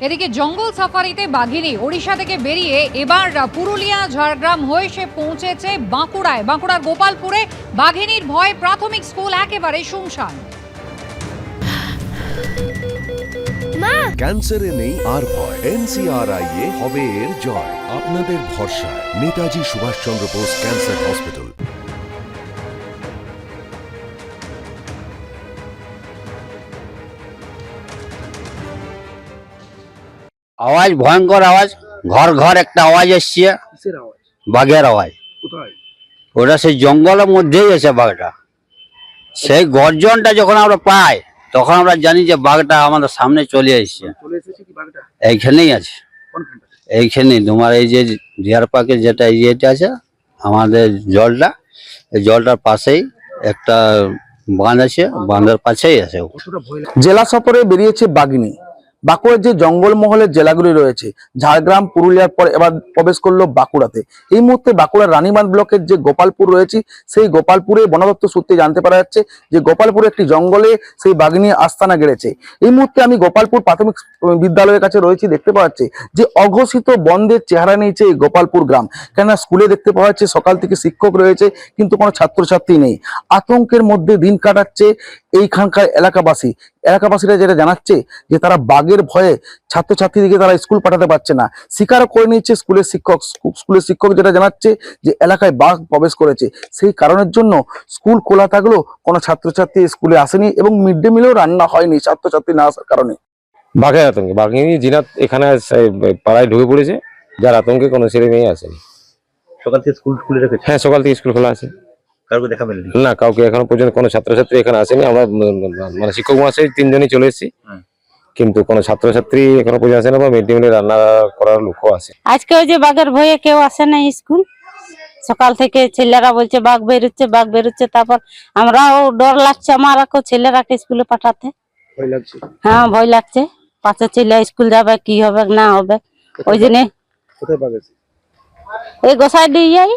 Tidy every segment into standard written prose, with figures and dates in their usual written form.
এদিকে জঙ্গল সাফারিতে বাঘিনী ওড়িশা থেকে বেরিয়ে এবার পুরুলিয়া ঝাড়গ্রাম হয়ে সে পৌঁছেছে বাঁকুড়ায়। বাঁকুড়ার গোপালপুরে বাঘিনীর ভয়ে প্রাথমিক স্কুল একেবারে শুনশান। ক্যান্সারে নেই আর ভয়, NCRI এ হবে এর জয়। আপনাদের ভরসা নেতাজি সুভাষচন্দ্র বোস ক্যান্সার হসপিটাল। আওয়াজ ভয়ঙ্কর আওয়াজ, ঘর ঘর একটা আওয়াজ এসছে, বাঘের আওয়াজ। ওটা সেই জঙ্গলের মধ্যেই এসে বাঘটা। সেই গর্জনটা যখন আমরা পাই তখন আমরা জানি যে বাঘটা আমাদের সামনে চলে এসছে। এইখানেই আছে, এইখানেই তোমার এই যে ডিয়ার পার্কের যেটা ইয়েটা আছে আমাদের জলটা, এই জলটার পাশেই একটা বাঁধ আছে, বাঁধের পাশেই আছে। জেলা সফরে বেরিয়েছে বাঘিনী। বাঁকুড়ার যে জঙ্গলমহলের জেলাগুলি রয়েছে, ঝাড়গ্রাম পুরুলিয়ার পর এবার প্রবেশ করলো বাঁকুড়াতে। এই মুহূর্তে বাঁকুড়ার রানীবাঁধ ব্লকের যে গোপালপুর রয়েছে, সেই গোপালপুরে বন দপ্তর সূত্রে জানতে পারা যাচ্ছে যে গোপালপুরে একটি জঙ্গলে সেই বাঘিনী আস্তানা গেড়েছে। এই মুহূর্তে আমি গোপালপুর প্রাথমিক বিদ্যালয়ের কাছে রয়েছি। দেখতে পাওয়া যাচ্ছে যে অঘোষিত বন্ধের চেহারা নিয়েছে এই গোপালপুর গ্রাম। কেননা স্কুলে দেখতে পাওয়া যাচ্ছে সকাল থেকে শিক্ষক রয়েছে কিন্তু কোনো ছাত্রছাত্রী নেই। আতঙ্কের মধ্যে দিন কাটাচ্ছে এইখানকার এলাকাবাসীরা যেটা জানাচ্ছে যে তারা বাঘের ভয়ে ছাত্রছাত্রীদেরকে তারা স্কুল পাঠাতে পারছে না। স্বীকারও করে নিচ্ছে স্কুলের শিক্ষক যেটা জানাচ্ছে যে এলাকায় বাঘ প্রবেশ করেছে। সেই কারণের জন্য স্কুল খোলা থাকলেও কোনো ছাত্রছাত্রী স্কুলে আসেনি এবং মিড ডে মিলেও রান্না হয়নি ছাত্রছাত্রী না আসার কারণে। বাঘের আতঙ্কে বাঘিনী জিনাত এখানে পাড়ায় ঢুকে পড়েছে, যার আতঙ্কে কোনো ছেলে মেয়ে আসেনি। সকাল থেকে স্কুল খুলে রেখেছে? হ্যাঁ, সকাল থেকে স্কুল খোলা আছে। কাউকে দেখা মেলেনি? না, কাউকে এখনো পর্যন্ত কোনো ছাত্রছাত্রী এখানে আসেনি। আমরা মানে শিক্ষক মহাশয় 3 জনই চলে এসেছি, কিন্তু কোনো ছাত্রছাত্রী এখনো পর্যন্ত আসে না বা মিড ডে মিলে রান্না করার লোকও আসে। আজকে ওই যে বাঘের ভয়ে কেউ আসে না স্কুল। সকাল থেকে ছেলেরা বলছে বাঘ বেরোচ্ছে, বাঘ বেরোচ্ছে। তারপর আমরাও ডর লাগছে আমারও ছেলেরাকে স্কুলে পাঠাতে। ভয় লাগছে? হ্যাঁ, ভয় লাগছে। পাঁচটা ছেলে স্কুল যাবে, কি হবে না হবে ওই জন্য। কোথায় বাঘ আছে? এই গোসাই দিয়ে যাই।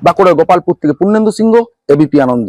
বাঁকুড়ার গোপালপুর থেকে পূর্ণেন্দু সিংহ, এবিপি আনন্দ।